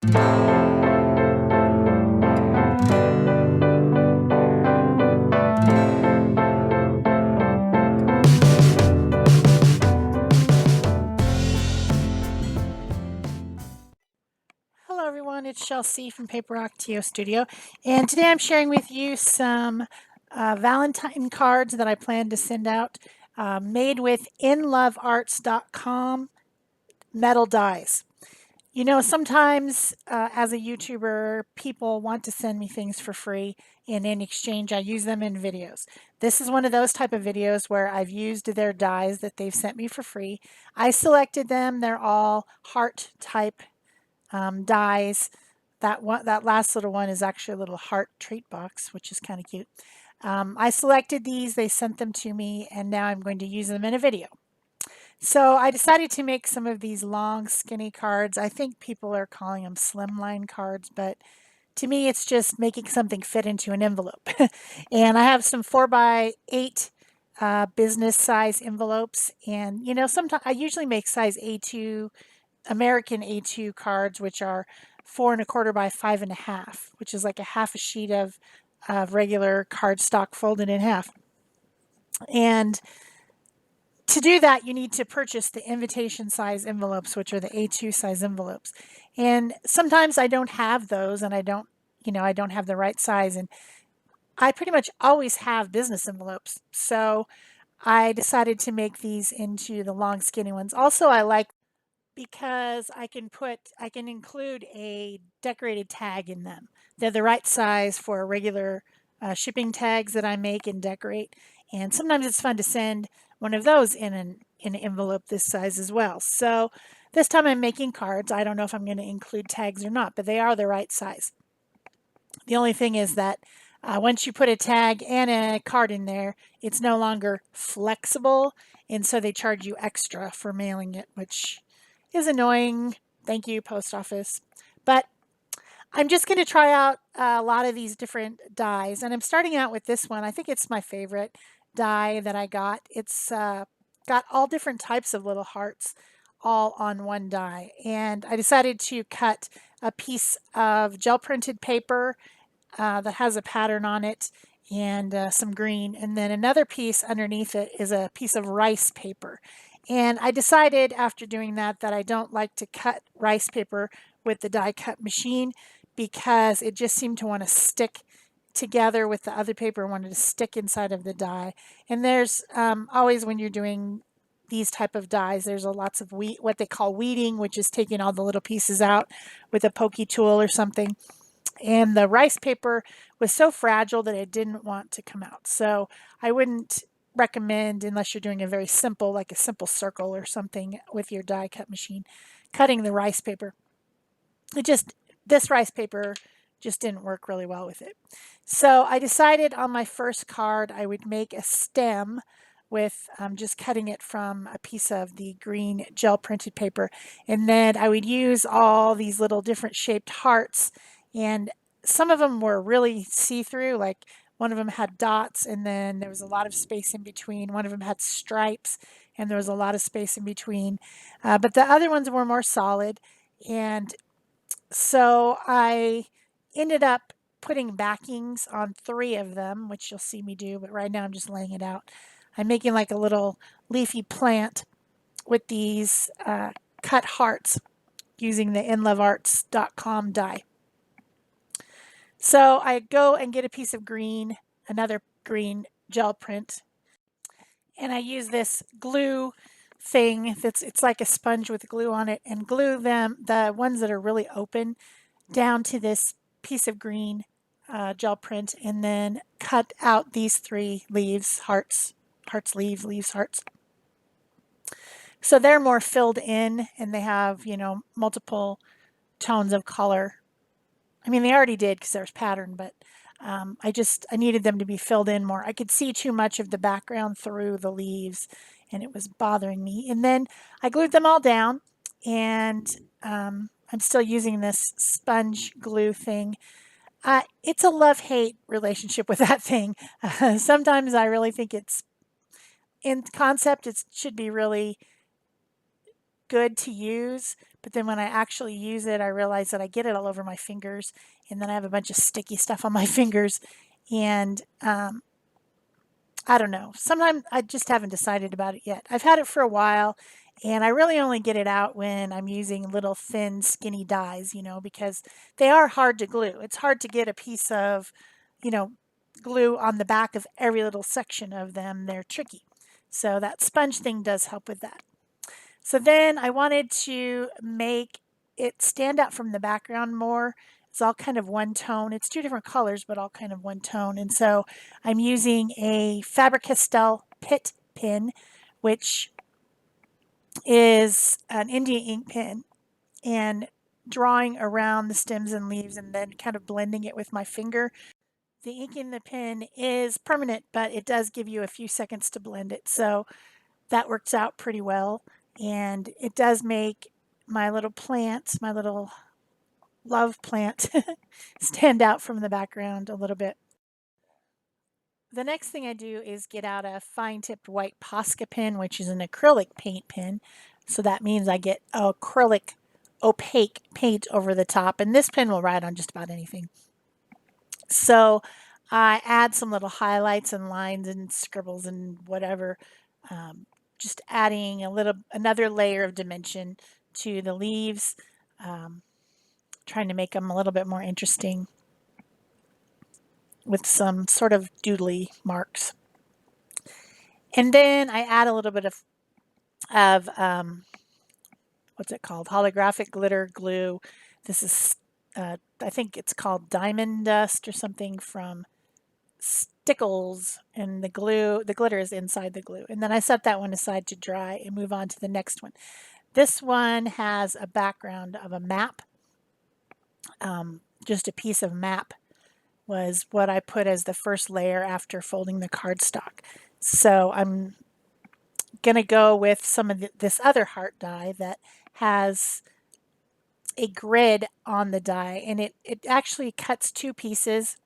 Hello everyone, it's Shel C from PaperOcotilloStudio, and today I'm sharing with you some Valentine cards that I plan to send out, made with inlovearts.com metal dies. You know, sometimes as a YouTuber, people want to send me things for free, and in exchange I use them in videos. This is one of those type of videos where I've used their dies that they've sent me for free. I selected them. They're all heart type dies. That last little one is actually a little heart treat box, which is kind of cute. I selected these, they sent them to me, and now I'm going to use them in a video. So I decided to make some of these long, skinny cards. I think people are calling them slimline cards, but to me, it's just making something fit into an envelope. And I have some 4x8 business size envelopes, and you know, sometimes I usually make size A2 American A2 cards, which are 4¼ by 5½, which is like a half a sheet of regular cardstock folded in half. And to do that, you need to purchase the invitation size envelopes, which are the A2 size envelopes. And sometimes I don't have those, and I don't have the right size. And I pretty much always have business envelopes. So I decided to make these into the long, skinny ones. Also, I like because I can include a decorated tag in them. They're the right size for regular shipping tags that I make and decorate. And sometimes it's fun to send one of those in an envelope this size as well. So this time I'm making cards. I don't know if I'm going to include tags or not, but they are the right size. The only thing is that once you put a tag and a card in there, it's no longer flexible, and so they charge you extra for mailing it, which is annoying. Thank you, post office. But I'm just going to try out a lot of these different dies, and I'm starting out with this one. I think it's my favorite die that I got. It's got all different types of little hearts all on one die, and I decided to cut a piece of gel printed paper that has a pattern on it and some green, and then another piece underneath it is a piece of rice paper. And I decided after doing that that I don't like to cut rice paper with the die cut machine because it just seemed to want to stick together with the other paper, wanted to stick inside of the die. And there's always, when you're doing these type of dies, there's lots of what they call weeding, which is taking all the little pieces out with a pokey tool or something. And the rice paper was so fragile that it didn't want to come out. So I wouldn't recommend, unless you're doing a very simple, like a simple circle or something with your die cut machine, cutting the rice paper. This rice paper just didn't work really well with it. So I decided on my first card I would make a stem with just cutting it from a piece of the green gel printed paper. And then I would use all these little different shaped hearts, and some of them were really see-through, like one of them had dots and then there was a lot of space in between. One of them had stripes and there was a lot of space in between. But the other ones were more solid. And so I ended up putting backings on 3 of them, which you'll see me do, but right now I'm just laying it out. I'm making like a little leafy plant with these cut hearts using the inlovearts.com die. So I go and get a piece of green, another green gel print, and I use this glue thing it's like a sponge with glue on it, and glue them, the ones that are really open, down to this piece of green gel print, and then cut out these 3 leaves, hearts, leaves, hearts. So they're more filled in and they have, you know, multiple tones of color. I mean, they already did because there's pattern, but I needed them to be filled in more. I could see too much of the background through the leaves and it was bothering me. And then I glued them all down, and I'm still using this sponge glue thing. It's a love-hate relationship with that thing. Sometimes I really think it's, in concept, it should be really good to use, but then when I actually use it, I realize that I get it all over my fingers, and then I have a bunch of sticky stuff on my fingers, and I don't know. Sometimes I just haven't decided about it yet. I've had it for a while, and I really only get it out when I'm using little thin, skinny dies, because they are hard to glue. It's hard to get a piece of, you know, glue on the back of every little section of them. They're tricky. So that sponge thing does help with that. So then I wanted to make it stand out from the background more. It's all kind of one tone. It's two different colors, but all kind of one tone. And so I'm using a Faber-Castell Pitt pen, which is an India ink pen, and drawing around the stems and leaves and then kind of blending it with my finger. The ink in the pen is permanent, but it does give you a few seconds to blend it. So that works out pretty well. And it does make my little plant, my little love plant, stand out from the background a little bit. The next thing I do is get out a fine-tipped white Posca pen, which is an acrylic paint pen. So that means I get acrylic opaque paint over the top. And this pen will write on just about anything. So I add some little highlights and lines and scribbles and whatever, just adding another layer of dimension to the leaves, trying to make them a little bit more interesting with some sort of doodly marks. And then I add a little bit of what's it called? Holographic glitter glue. This is, I think it's called diamond dust or something from Stickles, and the glitter is inside the glue. And then I set that one aside to dry and move on to the next one. This one has a background of a map. Just a piece of map was what I put as the first layer after folding the cardstock. So I'm going to go with some of this other heart die that has a grid on the die, and it actually cuts two pieces.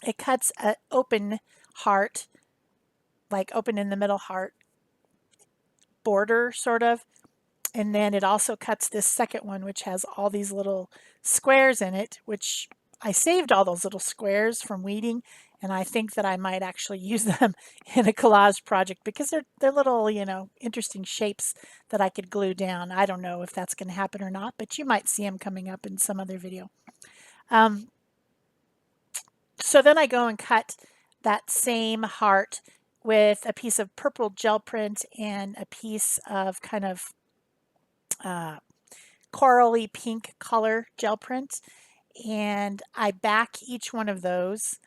It cuts an open heart, like open in the middle heart border sort of, and then it also cuts this second one, which has all these little squares in it, which I saved all those little squares from weeding, and I think that I might actually use them in a collage project because they're little, interesting shapes that I could glue down. I don't know if that's going to happen or not, but you might see them coming up in some other video. So then I go and cut that same heart with a piece of purple gel print and a piece of kind of corally pink color gel print. And I back each one of those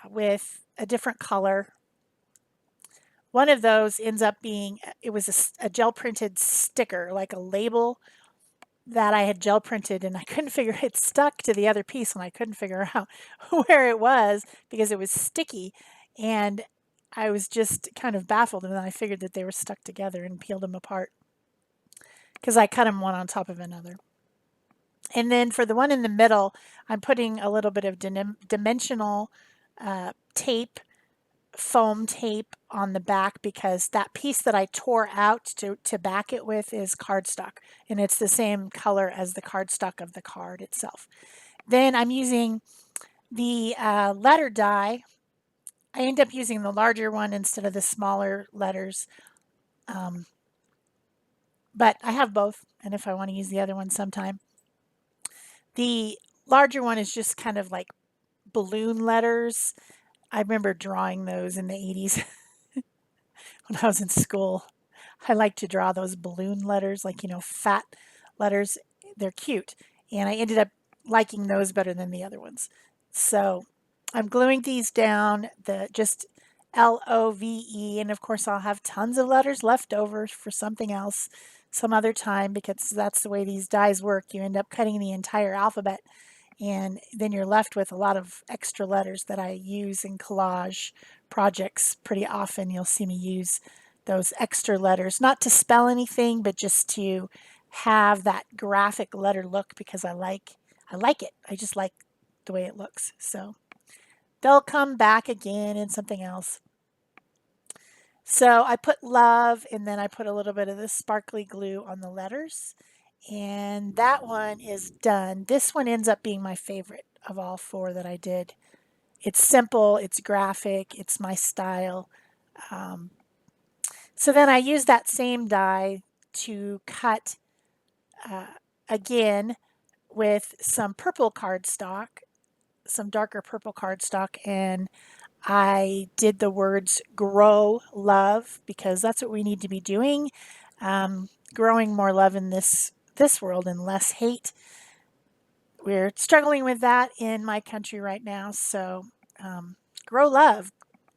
with a different color. One of those ends up being, it was a gel printed sticker, like a label that I had gel printed, and I couldn't figure it stuck to the other piece, and I couldn't figure out where it was because it was sticky, and I was just kind of baffled. And then I figured that they were stuck together and peeled them apart because I cut them one on top of another. And then for the one in the middle, I'm putting a little bit of dimensional tape, foam tape on the back because that piece that I tore out to back it with is cardstock, and it's the same color as the cardstock of the card itself. Then I'm using the letter die. I end up using the larger one instead of the smaller letters, but I have both, and if I want to use the other one sometime. The larger one is just kind of like balloon letters. I remember drawing those in the 80s when I was in school. I like to draw those balloon letters, like, fat letters. They're cute. And I ended up liking those better than the other ones. So I'm gluing these down, just LOVE. And of course, I'll have tons of letters left over for something else some other time because that's the way these dies work. You end up cutting the entire alphabet, and then you're left with a lot of extra letters that I use in collage projects pretty often. You'll see me use those extra letters, not to spell anything, but just to have that graphic letter look because I like it. I just like the way it looks. So they'll come back again in something else. So I put love, and then I put a little bit of this sparkly glue on the letters, And that one is done. This one ends up being my favorite of all four that I did. It's simple, it's graphic, it's my style. Um, so then I use that same die to cut uh, again with some purple cardstock, some darker purple cardstock, and I did the words grow love because that's what we need to be doing. Growing more love in this world and less hate. We're struggling with that in my country right now. So grow love.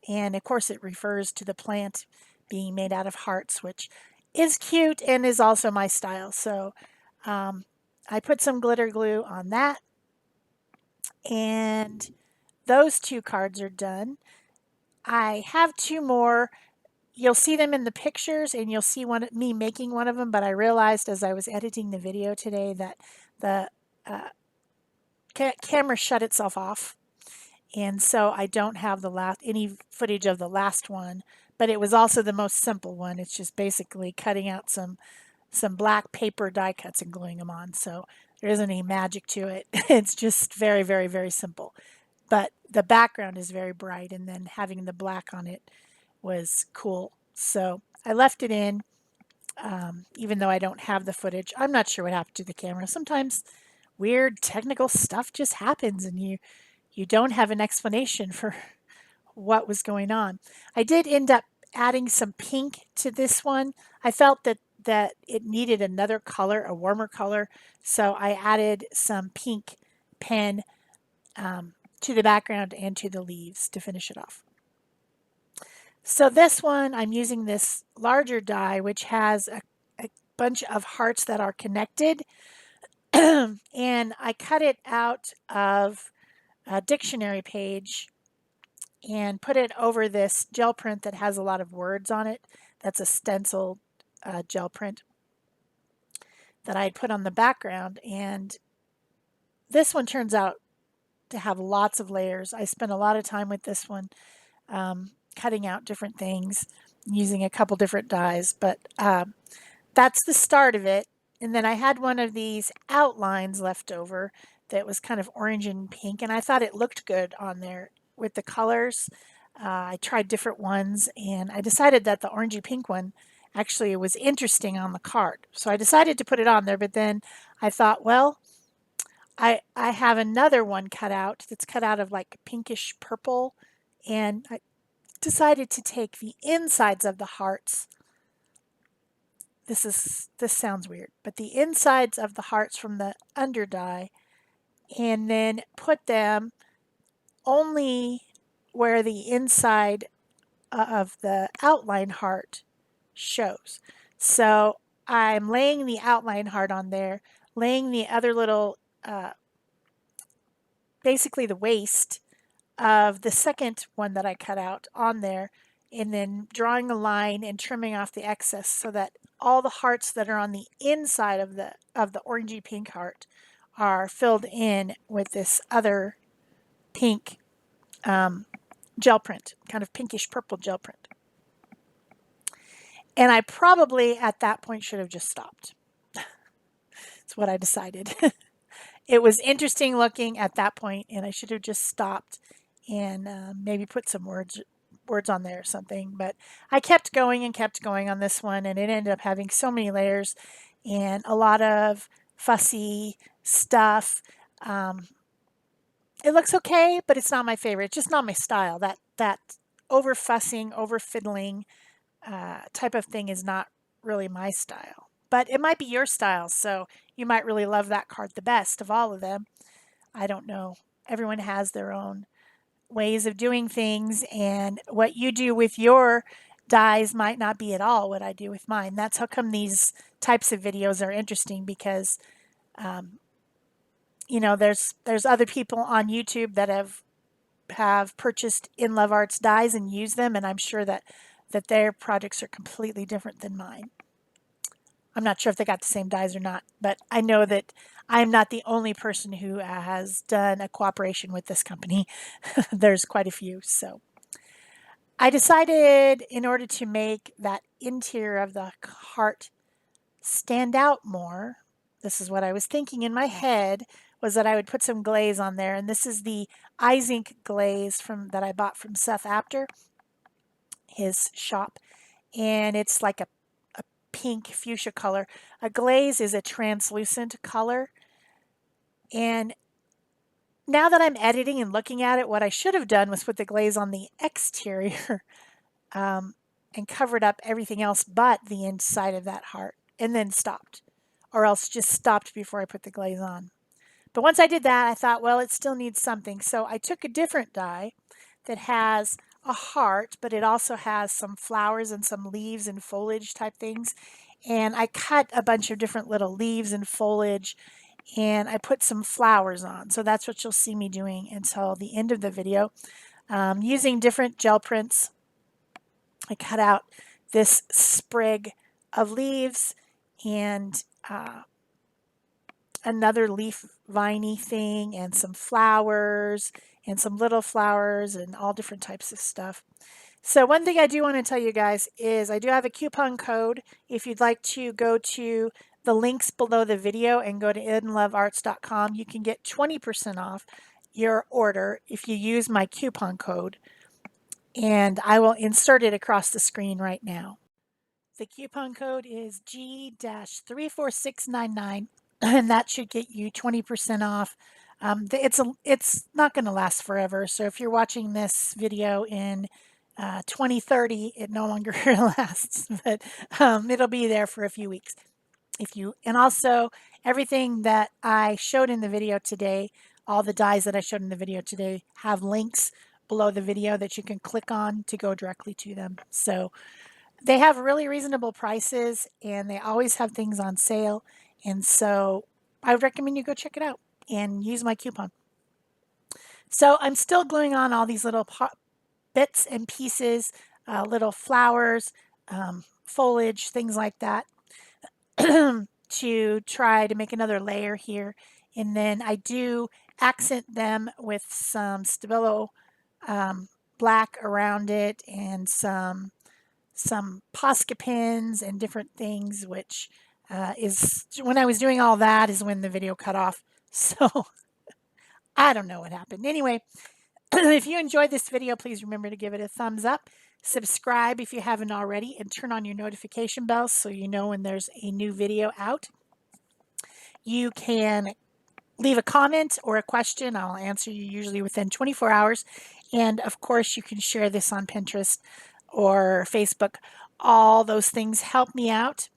And of course, it refers to the plant being made out of hearts, which is cute and is also my style. So I put some glitter glue on that. And those two cards are done. I have two more. You'll see them in the pictures and you'll see me making one of them, but I realized as I was editing the video today that the camera shut itself off. And so I don't have any footage of the last one, but it was also the most simple one. It's just basically cutting out some black paper die cuts and gluing them on. So there isn't any magic to it. It's just very, very, very simple. But the background is very bright, and then having the black on it was cool. So I left it in, even though I don't have the footage. I'm not sure what happened to the camera. Sometimes weird technical stuff just happens, and you don't have an explanation for what was going on. I did end up adding some pink to this one. I felt that it needed another color, a warmer color, so I added some pink pen to the background and to the leaves to finish it off. So this one, I'm using this larger die, which has a bunch of hearts that are connected. And I cut it out of a dictionary page and put it over this gel print that has a lot of words on it. That's a stenciled gel print that I had put on the background. And this one turns out to have lots of layers. I spent a lot of time with this one, cutting out different things, using a couple different dyes. But that's the start of it. And then I had one of these outlines left over that was kind of orange and pink, and I thought it looked good on there with the colors. I tried different ones, and I decided that the orangey pink one actually was interesting on the card. So I decided to put it on there, but then I thought, well, I have another one cut out that's cut out of like pinkish purple, and I decided to take the insides of the hearts. This sounds weird, but the insides of the hearts from the under die and then put them only where the inside of the outline heart shows. So I'm laying the outline heart on there, laying the other little, basically the waist of the second one that I cut out on there, and then drawing a line and trimming off the excess so that all the hearts that are on the inside of the orangey pink heart are filled in with this other pink gel print, kind of pinkish purple gel print. And I probably at that point should have just stopped. That's what I decided. It was interesting looking at that point, and I should have just stopped and maybe put some words on there or something. But I kept going and kept going on this one, and it ended up having so many layers and a lot of fussy stuff. It looks okay, but it's not my favorite. It's just not my style. That over fussing, over fiddling type of thing is not really my style. But it might be your style, so you might really love that card the best of all of them. I don't know. Everyone has their own ways of doing things, and what you do with your dies might not be at all what I do with mine. That's how come these types of videos are interesting, because there's other people on YouTube that have purchased In Love Arts dies and use them, and I'm sure that their projects are completely different than mine. I'm not sure if they got the same dies or not, but I know that I'm not the only person who has done a cooperation with this company. There's quite a few. So I decided, in order to make that interior of the heart stand out more, this is what I was thinking in my head, was that I would put some glaze on there. And this is the eye zinc glaze that I bought from Seth Apter, his shop. And it's like a pink fuchsia color. A glaze is a translucent color. And now that I'm editing and looking at it, what I should have done was put the glaze on the exterior and covered up everything else but the inside of that heart, and then stopped. Or else just stopped before I put the glaze on. But once I did that, I thought, well, it still needs something. So I took a different die that has a heart, but it also has some flowers and some leaves and foliage type things. And I cut a bunch of different little leaves and foliage, and I put some flowers on. So that's what you'll see me doing until the end of the video. Using different gel prints, I cut out this sprig of leaves and another leaf viney thing and some flowers and some little flowers and all different types of stuff. So one thing I do want to tell you guys is I do have a coupon code. If you'd like to go to the links below the video and go to inlovearts.com, you can get 20% off your order if you use my coupon code. And I will insert it across the screen right now. The coupon code is G-34699, and that should get you 20% off. It's not going to last forever, so if you're watching this video in 2030, it no longer lasts, but it'll be there for a few weeks. And also everything that I showed in the video today, all the dies that I showed in the video today have links below the video that you can click on to go directly to them. So they have really reasonable prices, and they always have things on sale. And so I would recommend you go check it out and use my coupon. So I'm still gluing on all these little bits and pieces, little flowers, foliage, things like that, to try to make another layer here. And then I do accent them with some Stabilo black around it and some Posca pins and different things, which is when I was doing all that is when the video cut off. So I don't know what happened. Anyway, if you enjoyed this video, please remember to give it a thumbs up. Subscribe if you haven't already, and turn on your notification bell so you know when there's a new video out. You can leave a comment or a question. I'll answer you usually within 24 hours. And of course, you can share this on Pinterest or Facebook. All those things help me out.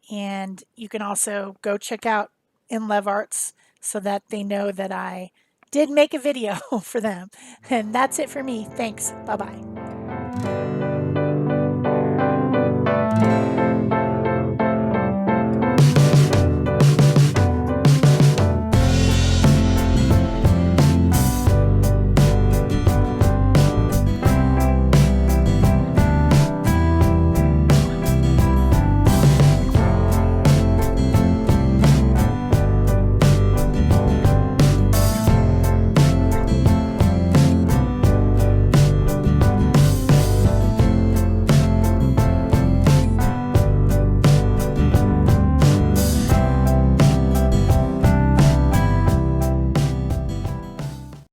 And you can also go check out In Love Arts so that they know that I did make a video for them. And that's it for me. Thanks. Bye-bye.